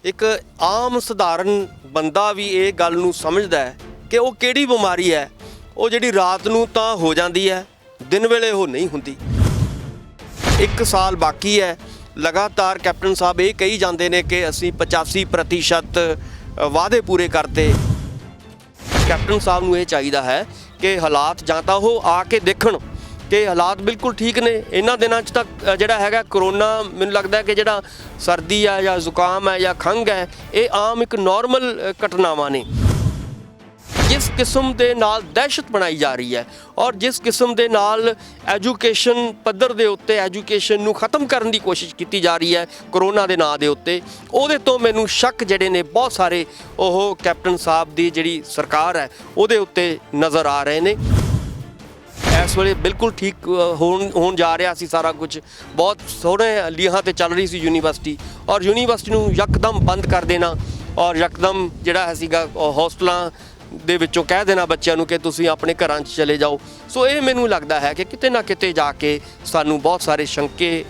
ਇੱਕ ਆਮ ਸਧਾਰਨ ਬੰਦਾ ਵੀ ਇਹ ਗੱਲ ਨੂੰ ਸਮਝਦਾ ਹੈ ਕਿ ਉਹ ਕਿਹੜੀ ਬਿਮਾਰੀ ਹੈ, ਉਹ ਜਿਹੜੀ ਰਾਤ ਨੂੰ ਤਾਂ ਹੋ ਜਾਂਦੀ ਹੈ, ਦਿਨ ਵੇਲੇ ਉਹ ਨਹੀਂ ਹੁੰਦੀ। 1 ਸਾਲ ਬਾਕੀ ਹੈ। ਲਗਾਤਾਰ ਕੈਪਟਨ ਸਾਹਿਬ ਇਹ ਕਹੀ ਜਾਂਦੇ ਨੇ ਕਿ ਅਸੀਂ 85% ਵਾਅਦੇ ਪੂਰੇ ਕਰਤੇ। ਕੈਪਟਨ ਸਾਹਿਬ ਨੂੰ ਇਹ ਚਾਹੀਦਾ ਹੈ ਕਿ ਹਾਲਾਤ ਜਾਂ ਤਾਂ ਉਹ ਆ ਕੇ ਦੇਖਣ ਕਿ ਹਾਲਾਤ ਬਿਲਕੁਲ ਠੀਕ ਨੇ। ਇਹਨਾਂ ਦਿਨਾਂ 'ਚ ਤਾਂ ਜਿਹੜਾ ਹੈਗਾ ਕਰੋਨਾ, ਮੈਨੂੰ ਲੱਗਦਾ ਕਿ ਜਿਹੜਾ ਸਰਦੀ ਹੈ ਜਾਂ ਜ਼ੁਕਾਮ ਹੈ ਜਾਂ ਖੰਘ ਹੈ, ਇਹ ਆਮ ਇੱਕ ਨੋਰਮਲ ਘਟਨਾਵਾਂ ਨੇ। ਜਿਸ ਕਿਸਮ ਦੇ ਨਾਲ ਦਹਿਸ਼ਤ ਬਣਾਈ ਜਾ ਰਹੀ ਹੈ ਔਰ ਜਿਸ ਕਿਸਮ ਦੇ ਨਾਲ ਐਜੂਕੇਸ਼ਨ ਪੱਧਰ ਦੇ ਉੱਤੇ ਐਜੂਕੇਸ਼ਨ ਨੂੰ ਖਤਮ ਕਰਨ ਦੀ ਕੋਸ਼ਿਸ਼ ਕੀਤੀ ਜਾ ਰਹੀ ਹੈ ਕਰੋਨਾ ਦੇ ਨਾਂ ਦੇ ਉੱਤੇ, ਉਹਦੇ ਤੋਂ ਮੈਨੂੰ ਸ਼ੱਕ ਜਿਹੜੇ ਨੇ ਬਹੁਤ ਸਾਰੇ ਉਹ ਕੈਪਟਨ ਸਾਹਿਬ ਦੀ ਜਿਹੜੀ ਸਰਕਾਰ ਹੈ ਉਹਦੇ ਉੱਤੇ ਨਜ਼ਰ ਆ ਰਹੇ ਨੇ। ਇਸ ਵੇਲੇ ਬਿਲਕੁਲ ਠੀਕ ਹੋਣ ਜਾ ਰਿਹਾ ਸੀ ਸਾਰਾ ਕੁਝ, ਬਹੁਤ ਸੋਹਣੇ ਲੀਹਾਂ ਤੇ ਚੱਲ ਰਹੀ ਸੀ ਯੂਨੀਵਰਸਿਟੀ, ਔਰ ਯੂਨੀਵਰਸਿਟੀ ਨੂੰ ਯਕਦਮ ਬੰਦ ਕਰ ਦੇਣਾ ਔਰ ਯਕਦਮ ਜਿਹੜਾ ਸੀਗਾ ਹੋਸਟਲਾਂ ਦੇ ਵਿੱਚੋਂ ਕਹਿ ਦੇਣਾ ਬੱਚਿਆਂ ਨੂੰ ਕਿ ਤੁਸੀਂ ਆਪਣੇ ਘਰਾਂ 'ਚ ਚਲੇ ਜਾਓ। ਸੋ ਇਹ ਮੈਨੂੰ ਲੱਗਦਾ ਹੈ ਕਿ ਕਿਤੇ ਨਾ ਕਿਤੇ ਜਾ ਕੇ ਸਾਨੂੰ ਬਹੁਤ ਸਾਰੇ ਸ਼ੰਕੇ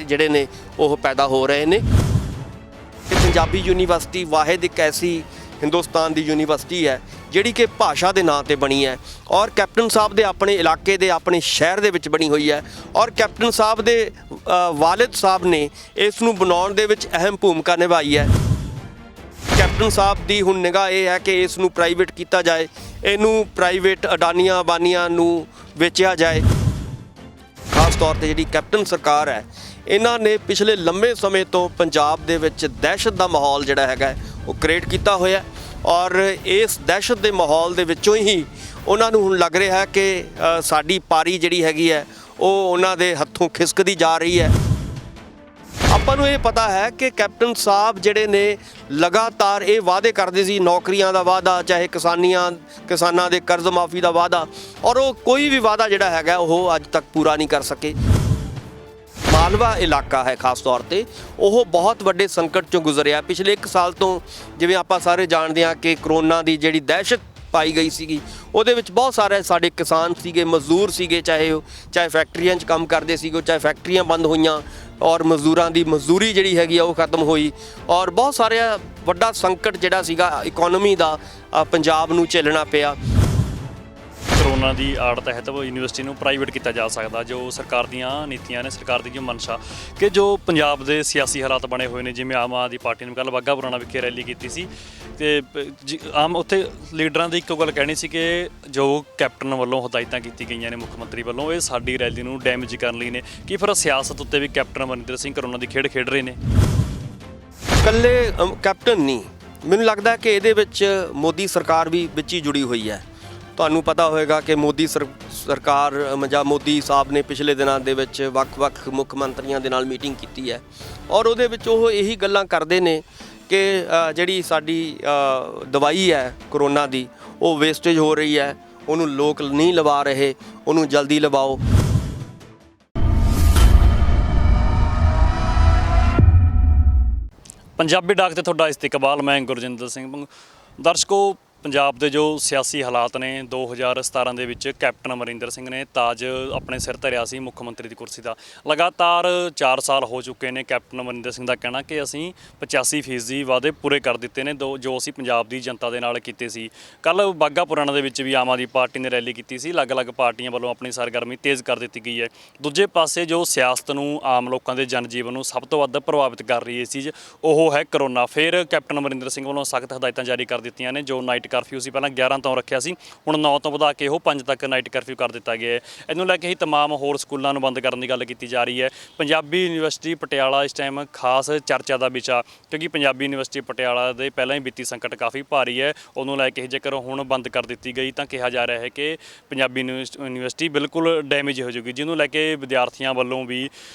ਜਿਹੜੇ ਨੇ ਉਹ ਪੈਦਾ ਹੋ ਰਹੇ ਨੇ ਕਿ ਪੰਜਾਬੀ ਯੂਨੀਵਰਸਿਟੀ ਵਾਹਿਦ ਇੱਕ ਐਸੀ ਹਿੰਦੁਸਤਾਨ ਦੀ ਯੂਨੀਵਰਸਿਟੀ ਹੈ ਜਿਹੜੀ ਕਿ ਭਾਸ਼ਾ ਦੇ ਨਾਂ ਤੇ ਬਣੀ ਹੈ ਔਰ ਕੈਪਟਨ ਸਾਹਿਬ ਦੇ ਆਪਣੇ ਇਲਾਕੇ ਦੇ ਆਪਣੇ ਸ਼ਹਿਰ ਦੇ ਵਿੱਚ ਬਣੀ ਹੋਈ ਹੈ ਔਰ ਕੈਪਟਨ ਸਾਹਿਬ ਦੇ ਵਾਲਿਦ ਸਾਹਿਬ ਨੇ ਇਸ ਨੂੰ ਬਣਾਉਣ ਦੇ ਵਿੱਚ ਅਹਿਮ ਭੂਮਿਕਾ ਨਿਭਾਈ ਹੈ। ਕੈਪਟਨ ਸਾਹਿਬ ਦੀ ਹੁਣ ਨਿਗਾਹ ਇਹ ਹੈ ਕਿ ਇਸ ਨੂੰ ਪ੍ਰਾਈਵੇਟ ਕੀਤਾ ਜਾਏ, ਇਹਨੂੰ ਪ੍ਰਾਈਵੇਟ ਅਡਾਨੀਆਂ ਬਾਨੀਆਂ ਨੂੰ ਵੇਚਿਆ ਜਾਏ। ਖਾਸ ਤੌਰ ਤੇ ਜਿਹੜੀ ਕੈਪਟਨ ਸਰਕਾਰ ਹੈ, ਇਹਨਾਂ ਨੇ ਪਿਛਲੇ ਲੰਬੇ ਸਮੇਂ ਤੋਂ ਪੰਜਾਬ ਦੇ ਵਿੱਚ ਦਹਿਸ਼ਤ ਦਾ ਮਾਹੌਲ ਜਿਹੜਾ ਹੈਗਾ ਉਹ ਕ੍ਰੀਏਟ ਕੀਤਾ ਹੋਇਆ ਔਰ ਇਸ ਦਹਿਸ਼ਤ ਦੇ ਮਾਹੌਲ ਦੇ ਵਿੱਚੋਂ ਹੀ ਉਹਨਾਂ ਨੂੰ ਹੁਣ ਲੱਗ ਰਿਹਾ ਹੈ ਕਿ ਸਾਡੀ ਪਾਰੀ ਜਿਹੜੀ ਹੈਗੀ ਹੈ ਉਹ ਉਹਨਾਂ ਦੇ ਹੱਥੋਂ ਖਿਸਕਦੀ ਜਾ ਰਹੀ ਹੈ। ਆਪਾਂ ਨੂੰ ਇਹ ਪਤਾ ਹੈ ਕਿ ਕੈਪਟਨ ਸਾਹਿਬ ਜਿਹੜੇ ਨੇ ਲਗਾਤਾਰ ਇਹ ਵਾਅਦੇ ਕਰਦੇ ਸੀ, ਨੌਕਰੀਆਂ ਦਾ ਵਾਅਦਾ, ਚਾਹੇ ਕਿਸਾਨਾਂ ਦੇ ਕਰਜ਼ ਮਾਫੀ ਦਾ ਵਾਅਦਾ, ਔਰ ਉਹ ਕੋਈ ਵੀ ਵਾਅਦਾ ਜਿਹੜਾ ਹੈਗਾ ਉਹ ਅੱਜ ਤੱਕ ਪੂਰਾ ਨਹੀਂ ਕਰ ਸਕੇ। ਮਾਲਵਾ ਇਲਾਕਾ ਹੈ ਖਾਸ ਤੌਰ ਤੇ, ਉਹ ਬਹੁਤ ਵੱਡੇ ਸੰਕਟ 'ਚੋਂ ਗੁਜ਼ਰਿਆ ਪਿਛਲੇ 1 ਸਾਲ ਤੋਂ। ਜਿਵੇਂ ਆਪਾਂ ਸਾਰੇ ਜਾਣਦੇ ਹਾਂ ਕਿ ਕਰੋਨਾ ਦੀ ਜਿਹੜੀ ਦਹਿਸ਼ਤ ਪਾਈ ਗਈ ਸੀਗੀ, ਉਹਦੇ ਵਿੱਚ ਬਹੁਤ ਸਾਰੇ ਸਾਡੇ ਕਿਸਾਨ ਸੀਗੇ, ਮਜ਼ਦੂਰ ਸੀਗੇ, ਚਾਹੇ ਫੈਕਟਰੀਆਂ 'ਚ ਕੰਮ ਕਰਦੇ ਸੀਗੇ, ਚਾਹੇ ਫੈਕਟਰੀਆਂ ਬੰਦ ਹੋਈਆਂ ਔਰ ਮਜ਼ਦੂਰਾਂ ਦੀ ਮਜ਼ਦੂਰੀ ਜਿਹੜੀ ਹੈਗੀ ਆ ਉਹ ਖਤਮ ਹੋਈ ਔਰ ਬਹੁਤ ਸਾਰਾ ਵੱਡਾ ਸੰਕਟ ਜਿਹੜਾ ਸੀਗਾ ਇਕੋਨਮੀ ਦਾ ਪੰਜਾਬ ਨੂੰ ਝੇਲਣਾ ਪਿਆ। ਕਰੋਨਾ ਦੀ ਆੜ ਤਹਿਤ ਯੂਨੀਵਰਸਿਟੀ ਨੂੰ ਪ੍ਰਾਈਵੇਟ ਕੀਤਾ ਜਾ ਸਕਦਾ, ਜੋ ਸਰਕਾਰ ਦੀਆਂ ਨੀਤੀਆਂ ਨੇ, ਸਰਕਾਰ ਦੀ ਜੋ ਮਨਸ਼ਾ ਕਿ ਜੋ ਪੰਜਾਬ ਦੇ ਸਿਆਸੀ ਹਾਲਾਤ ਬਣੇ ਹੋਏ ਨੇ। ਜਿਵੇਂ ਆਮ ਆਦਮੀ ਪਾਰਟੀ ਨੇ ਕੱਲ੍ਹ ਬਾਘਾ ਪੁਰਾਣਾ ਵਿਖੇ ਰੈਲੀ ਕੀਤੀ ਸੀ ਅਤੇ ਆਮ ਉੱਥੇ ਲੀਡਰਾਂ ਦੀ ਇੱਕੋ ਗੱਲ ਕਹਿਣੀ ਸੀ ਕਿ ਜੋ ਕੈਪਟਨ ਵੱਲੋਂ ਹਦਾਇਤਾਂ ਕੀਤੀ ਗਈਆਂ ਨੇ ਮੁੱਖ ਮੰਤਰੀ ਵੱਲੋਂ, ਇਹ ਸਾਡੀ ਰੈਲੀ ਨੂੰ ਡੈਮੇਜ ਕਰਨ ਲਈ ਨੇ। ਕਿ ਫਿਰ ਸਿਆਸਤ ਉੱਤੇ ਵੀ ਕੈਪਟਨ ਅਮਰਿੰਦਰ ਸਿੰਘ ਕਰੋਨਾ ਦੀ ਖੇਡ ਖੇਡ ਰਹੇ ਨੇ? ਇਕੱਲੇ ਕੈਪਟਨ ਨਹੀਂ, ਮੈਨੂੰ ਲੱਗਦਾ ਕਿ ਇਹਦੇ ਵਿੱਚ ਮੋਦੀ ਸਰਕਾਰ ਵੀ ਵਿੱਚ ਹੀ ਜੁੜੀ ਹੋਈ ਹੈ। ਤੁਹਾਨੂੰ ਪਤਾ ਹੋਵੇਗਾ ਕਿ ਮੋਦੀ ਸਰਕਾਰ ਜਾਂ ਮੋਦੀ ਸਾਹਿਬ ਨੇ ਪਿਛਲੇ ਦਿਨਾਂ ਦੇ ਵਿੱਚ ਵੱਖ-ਵੱਖ ਮੁੱਖ ਮੰਤਰੀਆਂ ਦੇ ਨਾਲ ਮੀਟਿੰਗ ਕੀਤੀ ਹੈ ਔਰ ਉਹਦੇ ਵਿੱਚ ਉਹ ਇਹੀ ਗੱਲਾਂ ਕਰਦੇ ਨੇ ਕਿ ਜਿਹੜੀ ਸਾਡੀ ਦਵਾਈ ਹੈ ਕਰੋਨਾ ਦੀ, ਉਹ ਵੇਸਟੇਜ ਹੋ ਰਹੀ ਹੈ, ਉਹਨੂੰ ਲੋਕ ਨਹੀਂ ਲਵਾ ਰਹੇ, ਉਹਨੂੰ ਜਲਦੀ ਲਵਾਓ। ਪੰਜਾਬੀ ਡਾਕ ਤੇ ਤੁਹਾਡਾ ਇਸਤਕਬਾਲ। ਮੈਂ ਗੁਰਜਿੰਦਰ ਸਿੰਘ। ਦਰਸ਼ਕੋ, ਪੰਜਾਬ ਦੇ ਜੋ ਸਿਆਸੀ ਹਾਲਾਤ ਨੇ, 2017 ਦੇ ਵਿੱਚ ਕੈਪਟਨ ਅਮਰਿੰਦਰ ਸਿੰਘ ਨੇ ਤਾਜ ਆਪਣੇ ਸਿਰ ਧਰਿਆ ਸੀ ਮੁੱਖ ਮੰਤਰੀ ਦੀ ਕੁਰਸੀ ਦਾ। ਲਗਾਤਾਰ 4 ਸਾਲ ਹੋ ਚੁੱਕੇ ਨੇ। ਕੈਪਟਨ ਅਮਰਿੰਦਰ ਸਿੰਘ ਦਾ ਕਹਿਣਾ ਕਿ ਅਸੀਂ 85% ਵਾਅਦੇ ਪੂਰੇ ਕਰ ਦਿੱਤੇ ਨੇ ਜੋ ਅਸੀਂ ਪੰਜਾਬ ਦੀ ਜਨਤਾ ਦੇ ਨਾਲ ਕੀਤੇ ਸੀ। ਕੱਲ੍ਹ ਬਾਘਾ ਪੁਰਾਣਾ ਦੇ ਵਿੱਚ ਵੀ ਆਮ ਆਦਮੀ ਪਾਰਟੀ ਨੇ ਰੈਲੀ ਕੀਤੀ ਸੀ। ਅਲੱਗ-ਅਲੱਗ ਪਾਰਟੀਆਂ ਵੱਲੋਂ ਆਪਣੀ ਸਰਗਰਮੀ ਤੇਜ਼ ਕਰ ਦਿੱਤੀ ਗਈ ਹੈ। ਦੂਜੇ ਪਾਸੇ ਜੋ ਸਿਆਸਤ ਨੂੰ, ਆਮ ਲੋਕਾਂ ਦੇ ਜਨ ਜੀਵਨ ਨੂੰ ਸਭ ਤੋਂ ਵੱਧ ਪ੍ਰਭਾਵਿਤ ਕਰ ਰਹੀ ਹੈ ਚੀਜ਼, ਉਹ ਹੈ ਕਰੋਨਾ। ਫਿਰ ਕੈਪਟਨ ਅਮਰਿੰਦਰ ਸਿੰਘ ਵੱਲੋਂ ਸਖਤ ਹਦਾਇਤਾਂ ਜਾਰੀ ਕਰ ਦਿੱਤੀਆਂ ਨੇ। ਜੋ ਨਾਈਟ ਕਰਫਿਊ ਸੀ ਪਹਿਲਾਂ 11 ਤੋਂ ਰੱਖਿਆ ਸੀ, ਹੁਣ 9 ਤੋਂ ਵਧਾ ਕੇ ਉਹ 5 ਤੱਕ ਨਾਈਟ ਕਰਫਿਊ ਕਰ ਦਿੱਤਾ ਗਿਆ ਹੈ। ਇਹਨੂੰ ਲੈ ਕੇ ਹੀ ਤਮਾਮ ਹੋਰ ਸਕੂਲਾਂ ਨੂੰ ਬੰਦ ਕਰਨ ਦੀ ਗੱਲ ਕੀਤੀ ਜਾ ਰਹੀ ਹੈ। ਪੰਜਾਬੀ ਯੂਨੀਵਰਸਿਟੀ ਪਟਿਆਲਾ ਇਸ ਟਾਈਮ ਖਾਸ ਚਰਚਾ ਦਾ ਵਿਸ਼ਾ, ਕਿਉਂਕਿ ਪੰਜਾਬੀ ਯੂਨੀਵਰਸਿਟੀ ਪਟਿਆਲਾ ਦੇ ਪਹਿਲਾਂ ਹੀ ਵਿੱਤੀ ਸੰਕਟ ਕਾਫੀ ਭਾਰੀ ਹੈ। ਉਹਨੂੰ ਲੈ ਕੇ ਜੇਕਰ ਹੁਣ ਬੰਦ ਕਰ ਦਿੱਤੀ ਗਈ ਤਾਂ ਕਿਹਾ ਜਾ ਰਿਹਾ ਹੈ ਕਿ ਪੰਜਾਬੀ ਯੂਨੀਵਰਸਿਟੀ ਬਿਲਕੁਲ ਡੈਮੇਜ ਹੋ ਜਾਊਗੀ, ਜਿਹਨੂੰ ਲੈ ਕੇ ਵਿਦਿਆਰਥੀਆਂ ਵੱਲੋਂ ਵੀ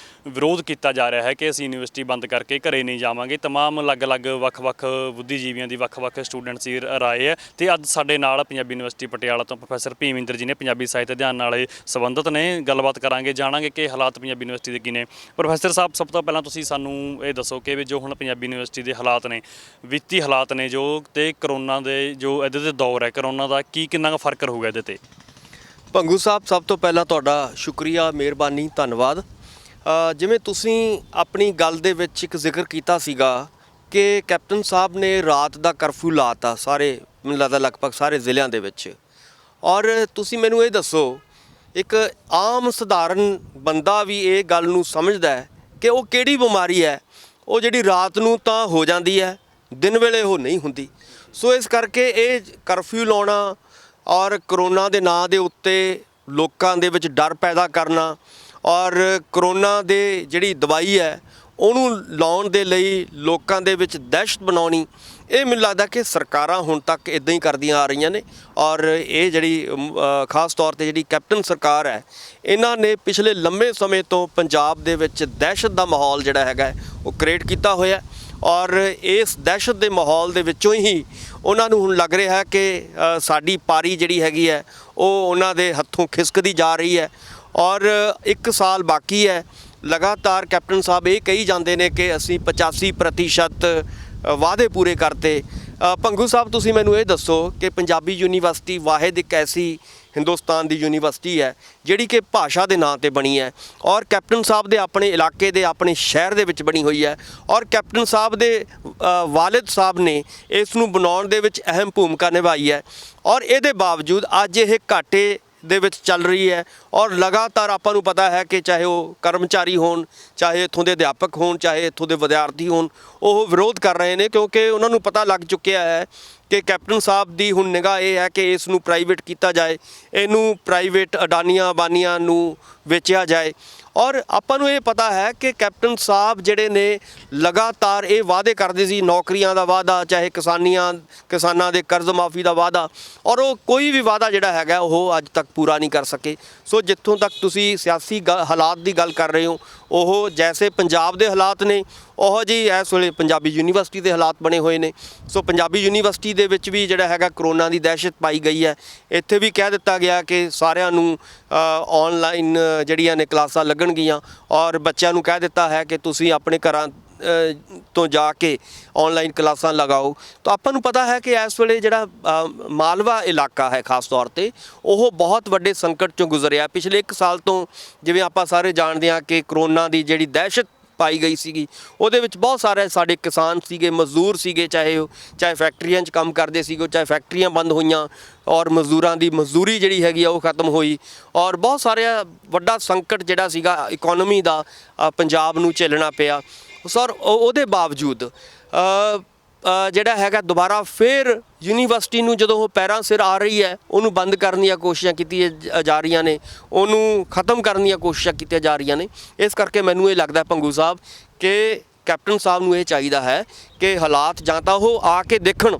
ਵਿਰੋਧ ਕੀਤਾ ਜਾ ਰਿਹਾ ਹੈ ਕਿ ਅਸੀਂ ਯੂਨੀਵਰਸਿਟੀ ਬੰਦ ਕਰਕੇ ਘਰੇ ਨਹੀਂ ਜਾਵਾਂਗੇ। ਤਮਾਮ ਅਲੱਗ-ਅਲੱਗ ਵੱਖ-ਵੱਖ ਬੁੱਧੀਜੀਵੀਆਂ ਦੀ ਵੱਖ-ਵੱਖ ਸਟੂਡੈਂਟਸ ਦੀ ਰਾਏ ਹੈ। ਤੇ ਅੱਜ ਸਾਡੇ ਨਾਲ ਪੰਜਾਬੀ ਯੂਨੀਵਰਸਿਟੀ ਪਟਿਆਲਾ ਤੋਂ ਪ੍ਰੋਫੈਸਰ ਭੀਮਿੰਦਰ ਜੀ ਨੇ, ਪੰਜਾਬੀ ਸਾਹਿਤ ਅਧਿਐਨ ਨਾਲ ਸੰਬੰਧਿਤ ਨੇ। ਗੱਲਬਾਤ ਕਰਾਂਗੇ, ਜਾਣਾਂਗੇ ਕਿ ਹਾਲਾਤ ਪੰਜਾਬੀ ਯੂਨੀਵਰਸਿਟੀ ਦੇ ਕੀ ਨੇ। ਪ੍ਰੋਫੈਸਰ ਸਾਹਿਬ, ਸਭ ਤੋਂ ਪਹਿਲਾਂ ਤੁਸੀਂ ਸਾਨੂੰ ਇਹ ਦੱਸੋ ਕਿ ਵੀ ਜੋ ਹੁਣ ਪੰਜਾਬੀ ਯੂਨੀਵਰਸਿਟੀ ਦੇ ਹਾਲਾਤ ਨੇ, ਵਿੱਤੀ ਹਾਲਾਤ ਨੇ ਜੋ, ਤੇ ਕਰੋਨਾ ਦੇ ਜੋ ਇਹਦੇ ਤੇ ਦੌਰ ਹੈ, ਕਰੋਨਾ ਦਾ ਕਿੰਨਾ ਕੁ ਫਰਕ ਰਹੂਗਾ ਇਹਦੇ ਤੇ? ਭੰਗੂ ਸਾਹਿਬ, ਸਭ ਤੋਂ ਪਹਿਲਾਂ ਤੁਹਾਡਾ ਸ਼ੁਕਰੀਆ, ਮਿਹਰਬਾਨੀ, ਧੰਨਵਾਦ। ਜਿਵੇਂ ਤੁਸੀਂ ਆਪਣੀ ਗੱਲ ਦੇ ਵਿੱਚ ਇੱਕ ਜ਼ਿਕਰ ਕੀਤਾ ਸੀਗਾ ਕਿ ਕੈਪਟਨ ਸਾਹਿਬ ਨੇ ਰਾਤ ਦਾ ਕਰਫਿਊ ਲਾਤਾ ਸਾਰੇ, ਮੈਨੂੰ ਲੱਗਦਾ ਲਗਭਗ ਸਾਰੇ ਜ਼ਿਲ੍ਹਿਆਂ ਦੇ ਵਿੱਚ। ਔਰ ਤੁਸੀਂ ਮੈਨੂੰ ਇਹ ਦੱਸੋ, ਇੱਕ ਆਮ ਸਧਾਰਨ ਬੰਦਾ ਵੀ ਇਹ ਗੱਲ ਨੂੰ ਸਮਝਦਾ ਹੈ ਕਿ ਉਹ ਕਿਹੜੀ ਬਿਮਾਰੀ ਹੈ ਉਹ ਜਿਹੜੀ ਰਾਤ ਨੂੰ ਤਾਂ ਹੋ ਜਾਂਦੀ ਹੈ, ਦਿਨ ਵੇਲੇ ਉਹ ਨਹੀਂ ਹੁੰਦੀ। ਸੋ ਇਸ ਕਰਕੇ ਇਹ ਕਰਫਿਊ ਲਾਉਣਾ ਔਰ ਕਰੋਨਾ ਦੇ ਨਾਂ ਦੇ ਉੱਤੇ ਲੋਕਾਂ ਦੇ ਵਿੱਚ ਡਰ ਪੈਦਾ ਕਰਨਾ ਔਰ ਕਰੋਨਾ ਦੇ ਜਿਹੜੀ ਦਵਾਈ ਹੈ ਉਹਨੂੰ ਲਾਉਣ ਦੇ ਲਈ ਲੋਕਾਂ ਦੇ ਵਿੱਚ ਦਹਿਸ਼ਤ ਬਣਾਉਣੀ, ਇਹ ਮੈਨੂੰ ਲੱਗਦਾ ਕਿ ਸਰਕਾਰਾਂ ਹੁਣ ਤੱਕ ਇਦਾਂ ਹੀ ਕਰਦੀਆਂ ਆ ਰਹੀਆਂ ਨੇ। ਔਰ ਇਹ ਜਿਹੜੀ ਖਾਸ ਤੌਰ ਤੇ ਜਿਹੜੀ ਕੈਪਟਨ ਸਰਕਾਰ ਹੈ, ਇਹਨਾਂ ਨੇ ਪਿਛਲੇ ਲੰਮੇ ਸਮੇਂ ਤੋਂ ਪੰਜਾਬ ਦੇ ਵਿੱਚ ਦਹਿਸ਼ਤ ਦਾ ਮਾਹੌਲ ਜਿਹੜਾ ਹੈਗਾ ਉਹ ਕ੍ਰੀਏਟ ਕੀਤਾ ਹੋਇਆ। ਔਰ ਇਸ ਦਹਿਸ਼ਤ ਦੇ ਮਾਹੌਲ ਦੇ ਵਿੱਚੋਂ ਹੀ ਉਹਨਾਂ ਨੂੰ ਹੁਣ ਲੱਗ ਰਿਹਾ ਕਿ ਸਾਡੀ ਪਾਰੀ ਜਿਹੜੀ ਹੈਗੀ ਹੈ ਉਹ ਉਹਨਾਂ ਦੇ ਹੱਥੋਂ ਖਿਸਕਦੀ ਜਾ ਰਹੀ ਹੈ। ਔਰ 1 ਸਾਲ ਬਾਕੀ ਹੈ। ਲਗਾਤਾਰ ਕੈਪਟਨ ਸਾਹਿਬ ਇਹ ਕਹੀ ਜਾਂਦੇ ਨੇ ਕਿ ਅਸੀਂ 85% ਵਾਅਦੇ ਪੂਰੇ ਕਰਤੇ। ਭੰਗੂ ਸਾਹਿਬ, ਤੁਸੀਂ ਮੈਨੂੰ ਇਹ ਦੱਸੋ ਕਿ ਪੰਜਾਬੀ ਯੂਨੀਵਰਸਿਟੀ ਵਾਹਿਦ ਇੱਕ ਐਸੀ ਹਿੰਦੁਸਤਾਨ ਦੀ ਯੂਨੀਵਰਸਿਟੀ ਹੈ ਜਿਹੜੀ ਕਿ ਭਾਸ਼ਾ ਦੇ ਨਾਂ ਤੇ ਬਣੀ ਹੈ ਔਰ ਕੈਪਟਨ ਸਾਹਿਬ ਦੇ ਆਪਣੇ ਇਲਾਕੇ ਦੇ ਆਪਣੇ ਸ਼ਹਿਰ ਦੇ ਵਿੱਚ ਬਣੀ ਹੋਈ ਹੈ ਔਰ ਕੈਪਟਨ ਸਾਹਿਬ ਦੇ ਵਾਲਿਦ ਸਾਹਿਬ ਨੇ ਇਸ ਨੂੰ ਬਣਾਉਣ ਦੇ ਵਿੱਚ ਅਹਿਮ ਭੂਮਿਕਾ ਨਿਭਾਈ ਹੈ। ਔਰ ਇਹਦੇ ਬਾਵਜੂਦ ਅੱਜ ਇਹ ਘਾਟੇ ਦੇ ਵਿੱਚ ਚੱਲ ਰਹੀ ਹੈ ਔਰ ਲਗਾਤਾਰ ਆਪਾਂ ਨੂੰ ਪਤਾ ਹੈ ਕਿ ਚਾਹੇ ਉਹ ਕਰਮਚਾਰੀ ਹੋਣ, ਚਾਹੇ ਇੱਥੋਂ ਦੇ ਅਧਿਆਪਕ ਹੋਣ, ਚਾਹੇ ਇੱਥੋਂ ਦੇ ਵਿਦਿਆਰਥੀ ਹੋਣ, ਉਹ ਵਿਰੋਧ ਕਰ ਰਹੇ ਨੇ ਕਿਉਂਕਿ ਉਹਨਾਂ ਨੂੰ ਪਤਾ ਲੱਗ ਚੁੱਕਿਆ ਹੈ ਕਿ ਕੈਪਟਨ ਸਾਹਿਬ ਦੀ ਹੁਣ ਨਿਗਾਹ ਇਹ ਹੈ ਕਿ ਇਸ ਨੂੰ ਪ੍ਰਾਈਵੇਟ ਕੀਤਾ ਜਾਏ, ਇਹਨੂੰ ਪ੍ਰਾਈਵੇਟ ਅਡਾਨੀਆਂ ਬਾਨੀਆਂ ਨੂੰ ਵੇਚਿਆ ਜਾਏ। ਔਰ ਆਪਾਂ ਨੂੰ ਇਹ ਪਤਾ ਹੈ ਕਿ ਕੈਪਟਨ ਸਾਹਿਬ ਜਿਹੜੇ ਨੇ ਲਗਾਤਾਰ ਇਹ ਵਾਅਦੇ ਕਰਦੇ ਸੀ, ਨੌਕਰੀਆਂ ਦਾ ਵਾਅਦਾ, ਚਾਹੇ ਕਿਸਾਨਾਂ ਦੇ ਕਰਜ਼ ਮਾਫੀ ਦਾ ਵਾਅਦਾ, ਔਰ ਉਹ ਕੋਈ ਵੀ ਵਾਅਦਾ ਜਿਹੜਾ ਹੈਗਾ ਉਹ ਅੱਜ ਤੱਕ ਪੂਰਾ ਨਹੀਂ ਕਰ ਸਕੇ। ਸੋ ਜਿੱਥੋਂ ਤੱਕ ਤੁਸੀਂ ਸਿਆਸੀ ਹਾਲਾਤ ਦੀ ਗੱਲ ਕਰ ਰਹੇ ਹੋ, ਉਹ ਜੈਸੇ ਪੰਜਾਬ ਦੇ ਹਾਲਾਤ ਨੇ ਉਹ ਜੀ ਇਸ ਵੇਲੇ ਪੰਜਾਬੀ ਯੂਨੀਵਰਸਿਟੀ ਦੇ ਹਾਲਾਤ ਬਣੇ ਹੋਏ ਨੇ। ਸੋ ਪੰਜਾਬੀ ਯੂਨੀਵਰਸਿਟੀ ਦੇ ਵਿੱਚ ਵੀ ਜਿਹੜਾ ਹੈਗਾ ਕਰੋਨਾ ਦੀ ਦਹਿਸ਼ਤ ਪਾਈ ਗਈ ਹੈ। ਇੱਥੇ ਵੀ ਕਹਿ ਦਿੱਤਾ ਗਿਆ ਕਿ ਸਾਰਿਆਂ ਨੂੰ ਆਨਲਾਈਨ ਜਿਹੜੀਆਂ ਨੇ ਕਲਾਸਾਂ ਲੱਗਣਗੀਆਂ ਔਰ ਬੱਚਿਆਂ ਨੂੰ ਕਹਿ ਦਿੱਤਾ ਹੈ ਕਿ ਤੁਸੀਂ ਆਪਣੇ ਘਰਾਂ ਤੋਂ ਜਾ ਕੇ ਆਨਲਾਈਨ ਕਲਾਸਾਂ ਲਗਾਓ। ਤਾਂ ਆਪਾਂ ਨੂੰ ਪਤਾ ਹੈ ਕਿ ਇਸ ਵੇਲੇ ਜਿਹੜਾ ਮਾਲਵਾ ਇਲਾਕਾ ਹੈ ਖਾਸ ਤੌਰ ਤੇ ਉਹ ਬਹੁਤ ਵੱਡੇ ਸੰਕਟ ਚੋਂ ਗੁਜ਼ਰਿਆ। ਪਿਛਲੇ 1 ਸਾਲ ਤੋਂ ਜਿਵੇਂ ਆਪਾਂ ਸਾਰੇ ਜਾਣਦੇ ਹਾਂ ਕਿ ਕਰੋਨਾ ਦੀ ਜਿਹੜੀ ਦਹਿਸ਼ਤ ਪਾਈ ਗਈ ਸੀਗੀ, ਉਹਦੇ ਵਿੱਚ ਬਹੁਤ ਸਾਰੇ ਸਾਡੇ ਕਿਸਾਨ ਸੀਗੇ, ਮਜ਼ਦੂਰ ਸੀਗੇ, ਚਾਹੇ ਫੈਕਟਰੀਆਂ 'ਚ ਕੰਮ ਕਰਦੇ ਸੀਗੇ, ਚਾਹੇ ਫੈਕਟਰੀਆਂ ਬੰਦ ਹੋਈਆਂ ਔਰ ਮਜ਼ਦੂਰਾਂ ਦੀ ਮਜ਼ਦੂਰੀ ਜਿਹੜੀ ਹੈਗੀ ਆ ਉਹ ਖਤਮ ਹੋਈ ਔਰ ਬਹੁਤ ਸਾਰਾ ਵੱਡਾ ਸੰਕਟ ਜਿਹੜਾ ਸੀਗਾ ਇਕਨੋਮੀ ਦਾ ਪੰਜਾਬ ਨੂੰ ਝੇਲਣਾ ਪਿਆ। ਸਰ ਉਹਦੇ ਬਾਵਜੂਦ ਜਿਹੜਾ ਹੈਗਾ ਦੁਬਾਰਾ ਫਿਰ ਯੂਨੀਵਰਸਿਟੀ ਨੂੰ ਜਦੋਂ ਉਹ ਪੈਰਾਂ ਸਿਰ ਆ ਰਹੀ ਹੈ ਉਹਨੂੰ ਬੰਦ ਕਰਨ ਦੀਆਂ ਕੋਸ਼ਿਸ਼ਾਂ ਕੀਤੀਆਂ ਜਾ ਰਹੀਆਂ ਨੇ, ਉਹਨੂੰ ਖਤਮ ਕਰਨ ਦੀਆਂ ਕੋਸ਼ਿਸ਼ਾਂ ਕੀਤੀਆਂ ਜਾ ਰਹੀਆਂ ਨੇ। ਇਸ ਕਰਕੇ ਮੈਨੂੰ ਇਹ ਲੱਗਦਾ ਭੰਗੂ ਸਾਹਿਬ ਕਿ ਕੈਪਟਨ ਸਾਹਿਬ ਨੂੰ ਇਹ ਚਾਹੀਦਾ ਹੈ ਕਿ ਹਾਲਾਤ ਜਾਂ ਤਾਂ ਉਹ ਆ ਕੇ ਦੇਖਣ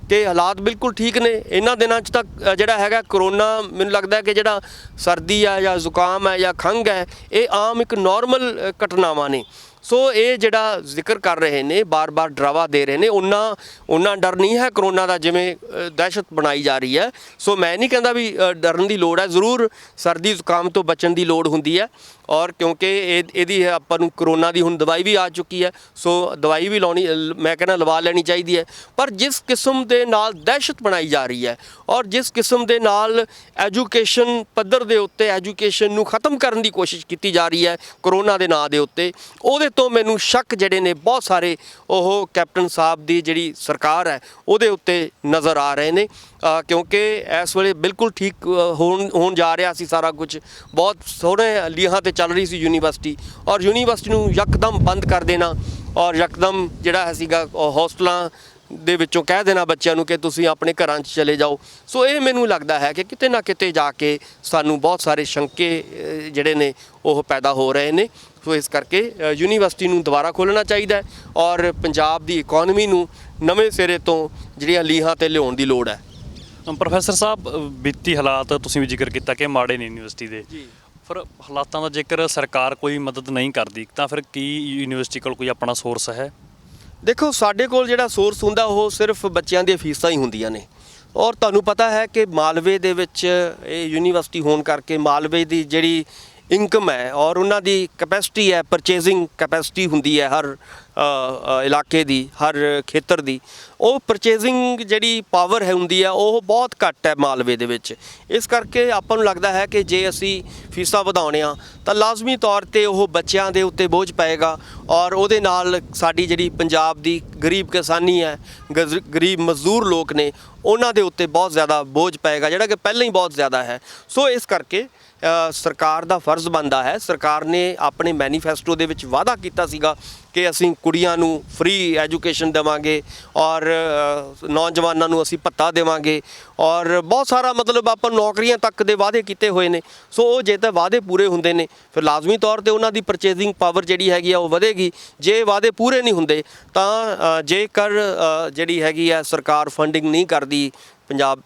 ਕਿ ਹਾਲਾਤ ਬਿਲਕੁਲ ਠੀਕ ਨੇ। ਇਹਨਾਂ ਦਿਨਾਂ 'ਚ ਤਾਂ ਜਿਹੜਾ ਹੈਗਾ ਕਰੋਨਾ, ਮੈਨੂੰ ਲੱਗਦਾ ਕਿ ਜਿਹੜਾ ਸਰਦੀ ਹੈ ਜਾਂ ਜ਼ੁਕਾਮ ਹੈ ਜਾਂ ਖੰਘ ਹੈ, ਇਹ ਆਮ ਇੱਕ ਨੋਰਮਲ ਘਟਨਾਵਾਂ ਨੇ। ਸੋ ਇਹ ਜਿਹੜਾ ਜ਼ਿਕਰ ਕਰ ਰਹੇ ਨੇ, ਬਾਰ-ਬਾਰ ਡਰਾਵਾ ਦੇ ਰਹੇ ਨੇ, ਉਹਨਾਂ ਡਰ ਨਹੀਂ ਹੈ ਕਰੋਨਾ ਦਾ ਜਿਵੇਂ ਦਹਿਸ਼ਤ ਬਣਾਈ ਜਾ ਰਹੀ ਹੈ। ਸੋ ਮੈਂ ਨਹੀਂ ਕਹਿੰਦਾ ਵੀ ਡਰਨ ਦੀ ਲੋੜ ਹੈ, ਜ਼ਰੂਰ ਸਰਦੀ ਜ਼ੁਕਾਮ ਤੋਂ ਬਚਣ ਦੀ ਲੋੜ ਹੁੰਦੀ ਹੈ ਔਰ ਕਿਉਂਕਿ ਇਹਦੀ ਆਪਾਂ ਨੂੰ ਕਰੋਨਾ ਦੀ ਹੁਣ ਦਵਾਈ ਵੀ ਆ ਚੁੱਕੀ ਹੈ, ਸੋ ਦਵਾਈ ਵੀ ਲਾਉਣੀ, ਮੈਂ ਕਹਿੰਦਾ ਲਵਾ ਲੈਣੀ ਚਾਹੀਦੀ ਹੈ। ਪਰ ਜਿਸ ਕਿਸਮ ਦੇ ਨਾਲ ਦਹਿਸ਼ਤ ਬਣਾਈ ਜਾ ਰਹੀ ਹੈ ਔਰ ਜਿਸ ਕਿਸਮ ਦੇ ਨਾਲ ਐਜੂਕੇਸ਼ਨ ਪੱਧਰ ਦੇ ਉੱਤੇ ਐਜੂਕੇਸ਼ਨ ਨੂੰ ਖਤਮ ਕਰਨ ਦੀ ਕੋਸ਼ਿਸ਼ ਕੀਤੀ ਜਾ ਰਹੀ ਹੈ ਕਰੋਨਾ ਦੇ ਨਾਂ ਦੇ ਉੱਤੇ, ਉਹਦੇ ਤੋਂ ਮੈਨੂੰ ਸ਼ੱਕ ਜਿਹੜੇ ਨੇ ਬਹੁਤ ਸਾਰੇ ਉਹ ਕੈਪਟਨ ਸਾਹਿਬ ਦੀ ਜਿਹੜੀ ਸਰਕਾਰ ਹੈ ਉਹਦੇ ਉੱਤੇ ਨਜ਼ਰ ਆ ਰਹੇ ਨੇ ਕਿਉਂਕਿ ਇਸ ਵੇਲੇ ਬਿਲਕੁਲ ਠੀਕ ਹੋਣ ਜਾ ਰਿਹਾ ਸੀ ਸਾਰਾ ਕੁਝ, ਬਹੁਤ ਸੋਹਣੇ ਲੀਹਾਂ ਤੇ ਚੱਲ ਰਹੀ ਸੀ ਯੂਨੀਵਰਸਿਟੀ ਔਰ ਯੂਨੀਵਰਸਿਟੀ ਨੂੰ ਯਕਦਮ ਬੰਦ ਕਰ ਦੇਣਾ ਔਰ ਯਕਦਮ ਜਿਹੜਾ ਸੀਗਾ ਹੋਸਟਲਾਂ ਦੇ ਵਿੱਚੋਂ ਕਹਿ ਦੇਣਾ ਬੱਚਿਆਂ ਨੂੰ ਕਿ ਤੁਸੀਂ ਆਪਣੇ ਘਰਾਂ 'ਚ ਚਲੇ ਜਾਓ। ਸੋ ਇਹ ਮੈਨੂੰ ਲੱਗਦਾ ਹੈ ਕਿ ਕਿਤੇ ਨਾ ਕਿਤੇ ਜਾ ਕੇ ਸਾਨੂੰ ਬਹੁਤ ਸਾਰੇ ਸ਼ੰਕੇ ਜਿਹੜੇ ਨੇ ਉਹ ਪੈਦਾ ਹੋ ਰਹੇ ਨੇ। ਸੋ ਇਸ ਕਰਕੇ ਯੂਨੀਵਰਸਿਟੀ ਨੂੰ ਦੁਬਾਰਾ ਖੋਲ੍ਹਣਾ ਚਾਹੀਦਾ ਹੈ ਔਰ ਪੰਜਾਬ ਦੀ ਇਕੋਨਮੀ ਨੂੰ ਨਵੇਂ ਸਿਰੇ ਤੋਂ ਜਿਹੜੀਆਂ ਲੀਹਾਂ 'ਤੇ ਲਿਆਉਣ ਦੀ ਲੋੜ ਹੈ। ਪ੍ਰੋਫੈਸਰ ਸਾਹਿਬ, ਵਿੱਤੀ ਹਾਲਾਤ ਤੁਸੀਂ ਵੀ ਜ਼ਿਕਰ ਕੀਤਾ ਕਿ ਮਾੜੇ ਨੇ ਯੂਨੀਵਰਸਿਟੀ ਦੇ, ਫਿਰ ਹਾਲਾਤਾਂ ਦਾ ਜੇਕਰ ਸਰਕਾਰ ਕੋਈ ਮਦਦ ਨਹੀਂ ਕਰਦੀ ਤਾਂ ਫਿਰ ਕੀ ਯੂਨੀਵਰਸਿਟੀ ਕੋਲ ਕੋਈ ਆਪਣਾ ਸੋਰਸ ਹੈ? ਦੇਖੋ, ਸਾਡੇ ਕੋਲ ਜਿਹੜਾ ਸੋਰਸ ਹੁੰਦਾ ਉਹ ਸਿਰਫ ਬੱਚਿਆਂ ਦੀਆਂ ਫੀਸਾਂ ਹੀ ਹੁੰਦੀਆਂ ਨੇ ਔਰ ਤੁਹਾਨੂੰ ਪਤਾ ਹੈ ਕਿ ਮਾਲਵੇ ਦੇ ਵਿੱਚ ਇਹ ਯੂਨੀਵਰਸਿਟੀ ਹੋਣ ਕਰਕੇ ਮਾਲਵੇ ਦੀ ਜਿਹੜੀ ਇਨਕਮ ਹੈ ਔਰ ਉਹਨਾਂ ਦੀ ਕੈਪੈਸਿਟੀ ਹੈ, ਪਰਚੇਜ਼ਿੰਗ ਕੈਪੈਸਿਟੀ ਹੁੰਦੀ ਹੈ ਹਰ ਇਲਾਕੇ ਦੀ, ਹਰ ਖੇਤਰ ਦੀ, ਉਹ ਪਰਚੇਜ਼ਿੰਗ ਜਿਹੜੀ ਪਾਵਰ ਹੈ ਹੁੰਦੀ ਹੈ ਉਹ ਬਹੁਤ ਘੱਟ ਹੈ ਮਾਲਵੇ ਦੇ ਵਿੱਚ। ਇਸ ਕਰਕੇ ਆਪਾਂ ਨੂੰ ਲੱਗਦਾ ਹੈ ਕਿ ਜੇ ਅਸੀਂ ਫੀਸਾਂ ਵਧਾਉਣੇ ਆ ਤਾਂ ਲਾਜ਼ਮੀ ਤੌਰ ਤੇ ਉਹ ਬੱਚਿਆਂ ਦੇ ਉੱਤੇ ਬੋਝ ਪਏਗਾ, ਔਰ ਉਹਦੇ ਨਾਲ ਸਾਡੀ ਜਿਹੜੀ ਪੰਜਾਬ ਦੀ ਗਰੀਬ ਕਿਸਾਨੀ ਹੈ, ਗਰੀਬ ਮਜ਼ਦੂਰ ਲੋਕ ਨੇ, ਉਹਨਾਂ ਦੇ ਉੱਤੇ ਬਹੁਤ ਜ਼ਿਆਦਾ ਬੋਝ ਪਏਗਾ, ਜਿਹੜਾ ਕਿ ਪਹਿਲਾਂ ਹੀ ਬਹੁਤ ਜ਼ਿਆਦਾ ਹੈ। ਸੋ ਇਸ ਕਰਕੇ ਸਰਕਾਰ ਦਾ ਫਰਜ਼ ਬਣਦਾ ਹੈ। ਸਰਕਾਰ ਨੇ ਆਪਣੇ ਮੈਨੀਫੈਸਟੋ ਦੇ ਵਿੱਚ ਵਾਅਦਾ ਕੀਤਾ ਸੀਗਾ ਕਿ ਅਸੀਂ ਕੁੜੀਆਂ ਨੂੰ ਫ੍ਰੀ ਐਜੂਕੇਸ਼ਨ ਦੇਵਾਂਗੇ, ਔਰ ਨੌਜਵਾਨਾਂ ਨੂੰ ਅਸੀਂ ਭੱਤਾ ਦੇਵਾਂਗੇ, ਔਰ ਬਹੁਤ ਸਾਰਾ ਮਤਲਬ ਆਪਾਂ ਨੌਕਰੀਆਂ ਤੱਕ ਦੇ ਵਾਅਦੇ ਕੀਤੇ ਹੋਏ ਨੇ। ਸੋ ਉਹ ਜੇ ਤਾਂ ਵਾਅਦੇ ਪੂਰੇ ਹੁੰਦੇ ਨੇ ਫਿਰ ਲਾਜ਼ਮੀ ਤੌਰ ਤੇ ਉਹਨਾਂ ਦੀ ਪਰਚੇਜ਼ਿੰਗ ਪਾਵਰ ਜਿਹੜੀ ਹੈਗੀ ਆ ਉਹ ਵਧੇਗੀ। ਜੇ ਵਾਅਦੇ ਪੂਰੇ ਨਹੀਂ ਹੁੰਦੇ ਤਾਂ ਜੇਕਰ ਜਿਹੜੀ ਹੈਗੀ ਆ ਸਰਕਾਰ ਫੰਡਿੰਗ ਨਹੀਂ ਕਰਦੀ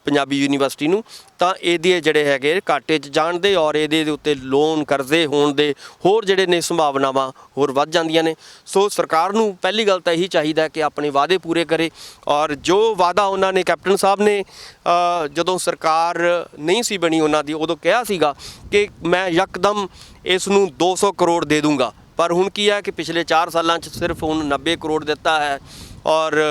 ਪੰਜਾਬੀ ਯੂਨੀਵਰਸਿਟੀ ਨੂੰ, ਤਾਂ ਇਹਦੇ ਜਿਹੜੇ ਹੈਗੇ ਘਾਟੇ 'ਚ ਜਾਣ ਦੇ, ਔਰ ਇਹਦੇ ਉੱਤੇ ਲੋਨ ਕਰਜ਼ੇ ਹੋਣ ਦੇ ਹੋਰ ਜਿਹੜੇ ਨੇ ਸੰਭਾਵਨਾਵਾਂ ਹੋਰ ਵੱਧ ਜਾਂਦੀਆਂ ਨੇ। ਸੋ ਸਰਕਾਰ ਨੂੰ ਪਹਿਲੀ ਗੱਲ ਤਾਂ ਇਹੀ ਚਾਹੀਦਾ ਕਿ ਆਪਣੇ ਵਾਅਦੇ ਪੂਰੇ ਕਰੇ, ਔਰ ਜੋ ਵਾਅਦਾ ਉਹਨਾਂ ਨੇ ਕੈਪਟਨ ਸਾਹਿਬ ਨੇ ਜਦੋਂ ਸਰਕਾਰ ਨਹੀਂ ਸੀ ਬਣੀ ਉਹਨਾਂ ਦੀ, ਉਦੋਂ ਕਿਹਾ ਸੀਗਾ ਕਿ ਮੈਂ ਯਕਦਮ ਇਸ ਨੂੰ 200 ਕਰੋੜ ਦੇ ਦੂੰਗਾ, ਪਰ ਹੁਣ ਕੀ ਹੈ ਕਿ ਪਿਛਲੇ 4 ਸਾਲਾਂ 'ਚ ਸਿਰਫ ਹੁਣ 90 ਕਰੋੜ ਦਿੱਤਾ ਹੈ, ਔਰ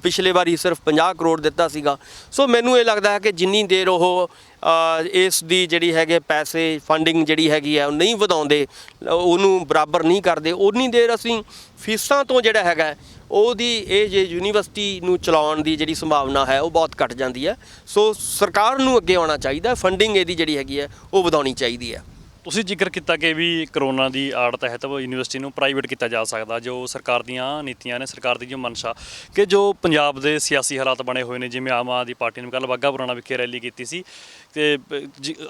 ਪਿਛਲੇ ਵਾਰੀ ਸਿਰਫ 50 ਕਰੋੜ ਦਿੱਤਾ ਸੀਗਾ। ਸੋ ਮੈਨੂੰ ਇਹ ਲੱਗਦਾ ਹੈ ਕਿ ਜਿੰਨੀ ਦੇਰ ਉਹ ਇਸ ਦੀ ਜਿਹੜੀ ਹੈਗੇ ਪੈਸੇ ਫੰਡਿੰਗ ਜਿਹੜੀ ਹੈਗੀ ਹੈ ਉਹ ਨਹੀਂ ਵਧਾਉਂਦੇ, ਉਹਨੂੰ ਬਰਾਬਰ ਨਹੀਂ ਕਰਦੇ, ਉਨੀ ਦੇਰ ਅਸੀਂ ਫੀਸਾਂ ਤੋਂ ਜਿਹੜਾ ਹੈਗਾ ਉਹਦੀ ਇਹ ਜੇ ਯੂਨੀਵਰਸਿਟੀ ਨੂੰ ਚਲਾਉਣ ਦੀ ਜਿਹੜੀ ਸੰਭਾਵਨਾ ਹੈ ਉਹ ਬਹੁਤ ਘਟ ਜਾਂਦੀ ਹੈ। ਸੋ ਸਰਕਾਰ ਨੂੰ ਅੱਗੇ ਆਉਣਾ ਚਾਹੀਦਾ, ਫੰਡਿੰਗ ਇਹਦੀ ਜਿਹੜੀ ਹੈਗੀ ਹੈ ਉਹ ਵਧਾਉਣੀ ਚਾਹੀਦੀ ਹੈ। ਤੁਸੀਂ ਜ਼ਿਕਰ ਕੀਤਾ ਕਿ ਵੀ ਕਰੋਨਾ ਦੀ ਆੜ ਤਹਿਤ ਯੂਨੀਵਰਸਿਟੀ ਨੂੰ ਪ੍ਰਾਈਵੇਟ ਕੀਤਾ ਜਾ ਸਕਦਾ, ਜੋ ਸਰਕਾਰ ਦੀਆਂ ਨੀਤੀਆਂ ਨੇ, ਸਰਕਾਰ ਦੀ ਜੋ ਮਨਸ਼ਾ ਕਿ ਜੋ ਪੰਜਾਬ ਦੇ ਸਿਆਸੀ ਹਾਲਾਤ ਬਣੇ ਹੋਏ ਨੇ, ਜਿਵੇਂ ਆਮ ਆਦਮੀ ਪਾਰਟੀ ਨੇ ਕੱਲ੍ਹ ਬਾਘਾ ਪੁਰਾਣਾ ਵਿਖੇ ਰੈਲੀ ਕੀਤੀ ਸੀ ਤੇ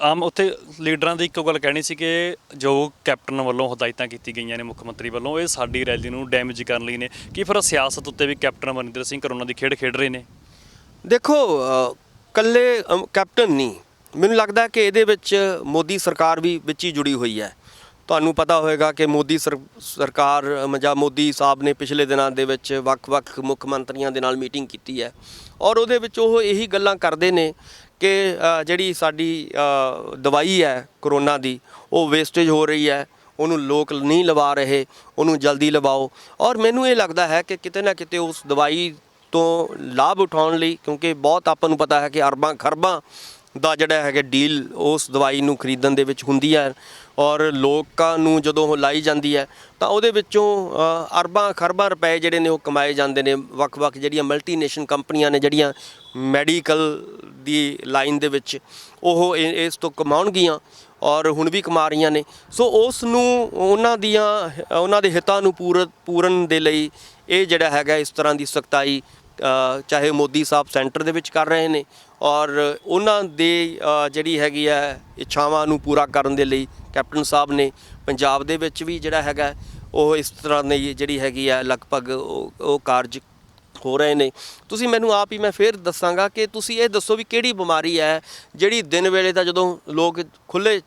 ਆਮ ਉੱਥੇ ਲੀਡਰਾਂ ਦੀ ਇੱਕੋ ਗੱਲ ਕਹਿਣੀ ਸੀ ਕਿ ਜੋ ਕੈਪਟਨ ਵੱਲੋਂ ਹਦਾਇਤਾਂ ਕੀਤੀ ਗਈਆਂ ਨੇ ਮੁੱਖ ਮੰਤਰੀ ਵੱਲੋਂ, ਇਹ ਸਾਡੀ ਰੈਲੀ ਨੂੰ ਡੈਮੇਜ ਕਰਨ ਲਈ ਨੇ। ਕੀ ਫਿਰ ਸਿਆਸਤ ਉੱਤੇ ਵੀ ਕੈਪਟਨ ਅਮਰਿੰਦਰ ਸਿੰਘ ਕਰੋਨਾ ਦੀ ਖੇਡ ਖੇਡ ਰਹੇ ਨੇ? ਦੇਖੋ, ਇਕੱਲੇ ਕੈਪਟਨ ਨਹੀਂ, ਮੈਨੂੰ ਲੱਗਦਾ ਕਿ ਇਹਦੇ ਵਿੱਚ ਮੋਦੀ ਸਰਕਾਰ ਵੀ ਵਿੱਚ ਹੀ ਜੁੜੀ ਹੋਈ ਹੈ। ਤੁਹਾਨੂੰ ਪਤਾ ਹੋਵੇਗਾ ਕਿ ਮੋਦੀ ਸਰਕਾਰ ਜਾਂ ਮੋਦੀ ਸਾਹਿਬ ਨੇ ਪਿਛਲੇ ਦਿਨਾਂ ਦੇ ਵਿੱਚ ਵੱਖ-ਵੱਖ ਮੁੱਖ ਮੰਤਰੀਆਂ ਦੇ ਨਾਲ ਮੀਟਿੰਗ ਕੀਤੀ ਹੈ, ਔਰ ਉਹਦੇ ਵਿੱਚ ਉਹ ਇਹੀ ਗੱਲਾਂ ਕਰਦੇ ਨੇ ਕਿ ਜਿਹੜੀ ਸਾਡੀ ਦਵਾਈ ਹੈ ਕਰੋਨਾ ਦੀ ਉਹ ਵੇਸਟੇਜ ਹੋ ਰਹੀ ਹੈ, ਉਹਨੂੰ ਲੋਕ ਨਹੀਂ ਲਵਾ ਰਹੇ, ਉਹਨੂੰ ਜਲਦੀ ਲਵਾਓ। ਔਰ ਮੈਨੂੰ ਇਹ ਲੱਗਦਾ ਹੈ ਕਿ ਕਿਤੇ ਨਾ ਕਿਤੇ ਉਸ ਦਵਾਈ ਤੋਂ ਲਾਭ ਉਠਾਉਣ ਲਈ, ਕਿਉਂਕਿ ਬਹੁਤ ਆਪਾਂ ਨੂੰ ਪਤਾ ਹੈ ਕਿ ਅਰਬਾਂ ਖਰਬਾਂ ਦਾ ਜਿਹੜਾ ਹੈਗਾ ਡੀਲ ਉਸ ਦਵਾਈ ਨੂੰ ਖਰੀਦਣ ਦੇ ਵਿੱਚ ਹੁੰਦੀ ਹੈ, ਔਰ ਲੋਕਾਂ ਨੂੰ ਜਦੋਂ ਉਹ ਲਾਈ ਜਾਂਦੀ ਹੈ ਤਾਂ ਉਹਦੇ ਵਿੱਚੋਂ ਅਰਬਾਂ ਖਰਬਾਂ ਰੁਪਏ ਜਿਹੜੇ ਨੇ ਉਹ ਕਮਾਏ ਜਾਂਦੇ ਨੇ। ਵੱਖ-ਵੱਖ ਜਿਹੜੀਆਂ ਮਲਟੀਨੇਸ਼ਨਲ ਕੰਪਨੀਆਂ ਨੇ ਜਿਹੜੀਆਂ ਮੈਡੀਕਲ ਦੀ ਲਾਈਨ ਦੇ ਵਿੱਚ, ਉਹ ਇਸ ਤੋਂ ਕਮਾਉਣਗੀਆਂ ਔਰ ਹੁਣ ਵੀ ਕਮਾ ਰਹੀਆਂ ਨੇ। ਸੋ ਉਸ ਨੂੰ ਉਹਨਾਂ ਦੇ ਹਿੱਤਾਂ ਨੂੰ ਪੂਰਨ ਦੇ ਲਈ ਇਹ ਜਿਹੜਾ ਹੈਗਾ ਇਸ ਤਰ੍ਹਾਂ ਦੀ ਸਖਤਾਈ ਚਾਹੇ ਮੋਦੀ ਸਾਹਿਬ ਸੈਂਟਰ ਦੇ ਵਿੱਚ ਕਰ ਰਹੇ ਨੇ, ਔਰ ਉਹਨਾਂ ਦੇ ਜਿਹੜੀ ਹੈਗੀ ਹੈ ਇੱਛਾਵਾਂ ਨੂੰ ਪੂਰਾ ਕਰਨ ਦੇ ਲਈ ਕੈਪਟਨ ਸਾਹਿਬ ਨੇ ਪੰਜਾਬ ਦੇ ਵਿੱਚ ਵੀ ਜਿਹੜਾ ਹੈਗਾ ਉਹ ਇਸ ਤਰ੍ਹਾਂ ਦੀ ਜਿਹੜੀ ਹੈਗੀ ਹੈ ਲਗਭਗ ਉਹ ਕਾਰਜ ਹੋ ਰਹੇ ਨੇ। ਤੁਸੀਂ ਮੈਨੂੰ ਆਪ ਹੀ ਮੈਂ ਫਿਰ ਦੱਸਾਂਗਾ ਕਿ ਤੁਸੀਂ ਇਹ ਦੱਸੋ ਵੀ ਕਿਹੜੀ ਬਿਮਾਰੀ ਹੈ ਜਿਹੜੀ ਦਿਨ ਵੇਲੇ ਤਾਂ ਜਦੋਂ ਲੋਕ ਖੁੱਲ੍ਹੇ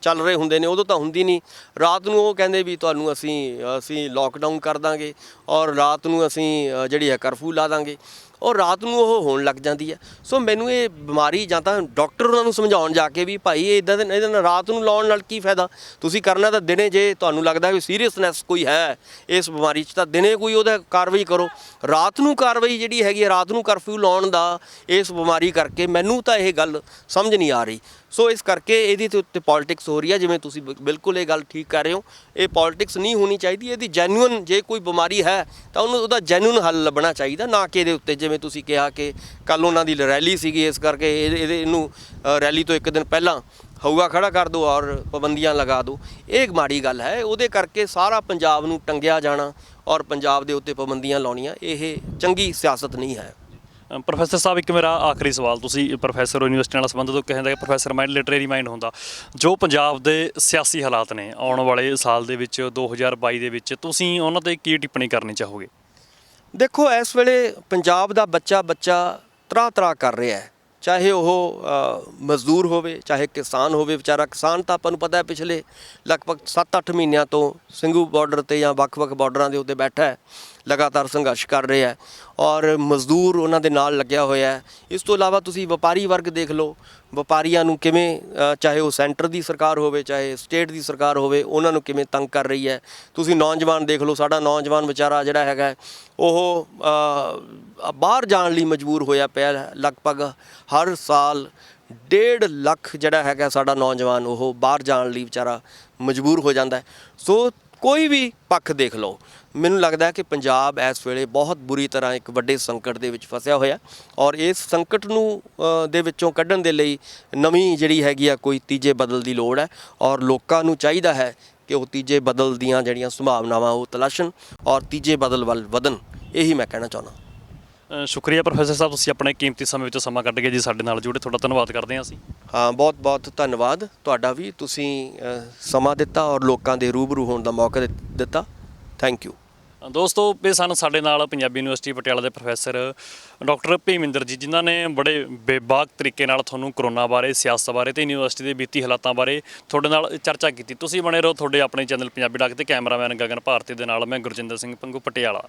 ਚੱਲ ਰਹੇ ਹੁੰਦੇ ਨੇ ਉਦੋਂ ਤਾਂ ਹੁੰਦੀ ਨਹੀਂ, ਰਾਤ ਨੂੰ ਉਹ ਕਹਿੰਦੇ ਵੀ ਤੁਹਾਨੂੰ ਅਸੀਂ ਲੋਕਡਾਊਨ ਕਰ ਦਾਂਗੇ, ਔਰ ਰਾਤ ਨੂੰ ਅਸੀਂ ਜਿਹੜੀ ਹੈ ਕਰਫਿਊ ਲਾ ਦਾਂਗੇ, ਔਰ ਰਾਤ ਨੂੰ ਉਹ ਹੋਣ ਲੱਗ ਜਾਂਦੀ ਹੈ। ਸੋ ਮੈਨੂੰ ਇਹ ਬਿਮਾਰੀ ਜਾਂ ਤਾਂ ਡਾਕਟਰ ਉਹਨਾਂ ਨੂੰ ਸਮਝਾਉਣ ਜਾ ਕੇ ਵੀ ਭਾਈ ਇਹਦੇ ਨਾਲ ਰਾਤ ਨੂੰ ਲਾਉਣ ਨਾਲ ਕੀ ਫਾਇਦਾ, ਤੁਸੀਂ ਕਰਨਾ ਤਾਂ ਦਿਨੇ, ਜੇ ਤੁਹਾਨੂੰ ਲੱਗਦਾ ਕਿ ਸੀਰੀਅਸਨੈਸ ਕੋਈ ਹੈ ਇਸ ਬਿਮਾਰੀ 'ਚ ਤਾਂ ਦਿਨੇ ਕੋਈ ਉਹਦਾ ਕਾਰਵਾਈ ਕਰੋ। ਰਾਤ ਨੂੰ ਕਾਰਵਾਈ ਜਿਹੜੀ ਹੈਗੀ ਹੈ ਰਾਤ ਨੂੰ ਕਰਫਿਊ ਲਾਉਣ ਦਾ ਇਸ ਬਿਮਾਰੀ ਕਰਕੇ ਮੈਨੂੰ ਤਾਂ ਇਹ ਗੱਲ ਸਮਝ ਨਹੀਂ ਆ ਰਹੀ। ਸੋ ਇਸ ਕਰਕੇ ਇਹਦੇ ਤੇ ਉੱਤੇ ਪੋਲੀਟਿਕਸ ਹੋ ਰਹੀ ਹੈ। ਜਿਵੇਂ ਤੁਸੀਂ ਬਿਲਕੁਲ ਇਹ ਗੱਲ ਠੀਕ ਕਰ ਰਹੇ ਹੋ, ਇਹ ਪੋਲੀਟਿਕਸ ਨਹੀਂ ਹੋਣੀ ਚਾਹੀਦੀ। ਇਹਦੀ ਜੈਨੂਅਨ, ਜੇ ਕੋਈ ਬਿਮਾਰੀ ਹੈ ਤਾਂ ਉਹਦਾ ਜੈਨੂਅਨ ਹੱਲ ਲੱਭਣਾ ਚਾਹੀਦਾ, ਨਾ ਕਿ ਇਹਦੇ ਉੱਤੇ ਜਿਵੇਂ ਤੁਸੀਂ ਕਿਹਾ ਕਿ ਕੱਲ੍ਹ ਉਹਨਾਂ ਦੀ ਰੈਲੀ ਸੀਗੀ ਇਸ ਕਰਕੇ ਇਹਨੂੰ ਰੈਲੀ ਤੋਂ ਇੱਕ ਦਿਨ ਪਹਿਲਾਂ ਹਊਆ ਖੜਾ ਕਰ ਦਿਓ ਔਰ ਪਾਬੰਦੀਆਂ ਲਗਾ ਦਿਓ। ਇਹ ਮਾੜੀ ਗੱਲ ਹੈ, ਉਹਦੇ ਕਰਕੇ ਸਾਰਾ ਪੰਜਾਬ ਨੂੰ ਟੰਗਿਆ ਜਾਣਾ ਔਰ ਪੰਜਾਬ ਦੇ ਉੱਤੇ ਪਾਬੰਦੀਆਂ ਲਾਉਣੀਆਂ, ਇਹ ਚੰਗੀ ਸਿਆਸਤ ਨਹੀਂ ਹੈ। ਪ੍ਰੋਫੈਸਰ ਸਾਹਿਬ, ਇੱਕ ਮੇਰਾ ਆਖਰੀ ਸਵਾਲ, ਤੁਸੀਂ ਪ੍ਰੋਫੈਸਰ ਯੂਨੀਵਰਸਿਟੀ ਨਾਲ ਸੰਬੰਧਿਤ ਹੋ, ਕਹਿੰਦਾ ਕਿ ਪ੍ਰੋਫੈਸਰ ਮਾਈਂਡ ਲਿਟਰੇਰੀ ਮਾਈਂਡ ਹੁੰਦਾ, ਜੋ ਪੰਜਾਬ ਦੇ ਸਿਆਸੀ ਹਾਲਾਤ ਨੇ ਆਉਣ ਵਾਲੇ ਸਾਲ ਦੇ ਵਿੱਚ 2022 ਦੇ ਵਿੱਚ, ਤੁਸੀਂ ਉਹਨਾਂ 'ਤੇ ਕੀ ਟਿੱਪਣੀ ਕਰਨੀ ਚਾਹੋਗੇ? ਦੇਖੋ, ਇਸ ਵੇਲੇ ਪੰਜਾਬ ਦਾ ਬੱਚਾ ਤਰਾਹ ਕਰ ਰਿਹਾ ਹੈ, ਚਾਹੇ ਉਹ ਮਜ਼ਦੂਰ ਹੋਵੇ ਚਾਹੇ ਕਿਸਾਨ ਹੋਵੇ। ਵਿਚਾਰਾ ਕਿਸਾਨ ਤਾਂ ਆਪਾਂ ਨੂੰ ਪਤਾ ਹੈ ਪਿਛਲੇ ਲਗਭਗ 7-8 ਮਹੀਨਿਆਂ ਤੋਂ ਸਿੰਘੂ ਬਾਰਡਰ 'ਤੇ ਜਾਂ ਵੱਖ-ਵੱਖ ਬਾਰਡਰਾਂ ਦੇ ਉੱਤੇ ਬੈਠਾ ਹੈ, ਲਗਾਤਾਰ ਸੰਘਰਸ਼ ਕਰ ਰਹੇ ਹੈ ਔਰ ਮਜ਼ਦੂਰ ਉਹਨਾਂ ਦੇ ਨਾਲ ਲੱਗਿਆ ਹੋਇਆ ਹੈ। ਇਸ ਤੋਂ ਇਲਾਵਾ ਤੁਸੀਂ ਵਪਾਰੀ ਵਰਗ ਦੇਖ ਲਓ, ਵਪਾਰੀਆਂ ਨੂੰ ਕਿਵੇਂ ਚਾਹੇ ਉਹ ਸੈਂਟਰ ਦੀ ਸਰਕਾਰ ਹੋਵੇ ਚਾਹੇ ਸਟੇਟ ਦੀ ਸਰਕਾਰ ਹੋਵੇ, ਉਹਨਾਂ ਨੂੰ ਕਿਵੇਂ ਤੰਗ ਕਰ ਰਹੀ ਹੈ। ਤੁਸੀਂ ਨੌਜਵਾਨ ਦੇਖ ਲਓ, ਸਾਡਾ ਨੌਜਵਾਨ ਵਿਚਾਰਾ ਜਿਹੜਾ ਹੈਗਾ ਉਹ ਬਾਹਰ ਜਾਣ ਲਈ ਮਜਬੂਰ ਹੋਇਆ ਪਿਆ। ਲਗਭਗ ਹਰ ਸਾਲ 1.5 ਲੱਖ ਜਿਹੜਾ ਹੈਗਾ ਸਾਡਾ ਨੌਜਵਾਨ ਉਹ ਬਾਹਰ ਜਾਣ ਲਈ ਵਿਚਾਰਾ ਮਜਬੂਰ ਹੋ ਜਾਂਦਾ ਹੈ। ਸੋ ਕੋਈ ਵੀ ਪੱਖ ਦੇਖ ਲਓ, ਮੈਨੂੰ ਲੱਗਦਾ ਹੈ ਕਿ ਪੰਜਾਬ ਇਸ ਵੇਲੇ ਬਹੁਤ ਬੁਰੀ ਤਰ੍ਹਾਂ ਇੱਕ ਵੱਡੇ ਸੰਕਟ ਦੇ ਵਿੱਚ ਫਸਿਆ ਹੋਇਆ ਔਰ ਇਸ ਸੰਕਟ ਨੂੰ ਦੇ ਵਿੱਚੋਂ ਕੱਢਣ ਦੇ ਲਈ ਨਵੀਂ ਜਿਹੜੀ ਹੈਗੀ ਆ ਕੋਈ ਤੀਜੇ ਬਦਲ ਦੀ ਲੋੜ ਹੈ ਔਰ ਲੋਕਾਂ ਨੂੰ ਚਾਹੀਦਾ ਹੈ ਕਿ ਉਹ ਤੀਜੇ ਬਦਲ ਦੀਆਂ ਜਿਹੜੀਆਂ ਸੰਭਾਵਨਾਵਾਂ ਉਹ ਤਲਾਸ਼ਣ ਔਰ ਤੀਜੇ ਬਦਲ ਵੱਲ ਵਧਣ। ਇਹੀ ਮੈਂ ਕਹਿਣਾ ਚਾਹੁੰਦਾ। ਸ਼ੁਕਰੀਆ ਪ੍ਰੋਫੈਸਰ ਸਾਹਿਬ, ਤੁਸੀਂ ਆਪਣੇ ਕੀਮਤੀ ਸਮੇਂ ਵਿੱਚੋਂ ਸਮਾਂ ਕੱਢ ਕੇ ਜੀ ਸਾਡੇ ਨਾਲ ਜੁੜੇ, ਤੁਹਾਡਾ ਧੰਨਵਾਦ ਕਰਦੇ ਹਾਂ ਅਸੀਂ। ਹਾਂ, ਬਹੁਤ ਬਹੁਤ ਧੰਨਵਾਦ ਤੁਹਾਡਾ ਵੀ, ਤੁਸੀਂ ਸਮਾਂ ਦਿੱਤਾ ਔਰ ਲੋਕਾਂ ਦੇ ਰੂਬਰੂ ਹੋਣ ਦਾ ਮੌਕਾ ਦਿੱਤਾ। Thank you. ਦੋਸਤੋ, ਇਹ ਸਨ ਸਾਡੇ ਨਾਲ ਪੰਜਾਬੀ ਯੂਨੀਵਰਸਿਟੀ ਪਟਿਆਲਾ ਦੇ ਪ੍ਰੋਫੈਸਰ ਡਾਕਟਰ ਭੀਮਿੰਦਰ ਜੀ, ਜਿਨ੍ਹਾਂ ਨੇ ਬੜੇ ਬੇਬਾਕ ਤਰੀਕੇ ਨਾਲ ਤੁਹਾਨੂੰ ਕਰੋਨਾ ਬਾਰੇ, ਸਿਆਸਤ ਬਾਰੇ ਤੇ ਯੂਨੀਵਰਸਿਟੀ ਦੇ ਬੀਤੀ ਹਾਲਾਤਾਂ ਬਾਰੇ ਤੁਹਾਡੇ ਨਾਲ ਚਰਚਾ ਕੀਤੀ। ਤੁਸੀਂ ਬਣੇ ਰਹੋ ਤੁਹਾਡੇ ਆਪਣੇ ਚੈਨਲ ਪੰਜਾਬੀ ਡਾਕ ਤੇ। ਕੈਮਰਾਮੈਨ ਗਗਨ ਭਾਰਤੀ ਦੇ ਨਾਲ ਮੈਂ ਗੁਰਜਿੰਦਰ ਸਿੰਘ ਪੰਗੂ, ਪਟਿਆਲਾ।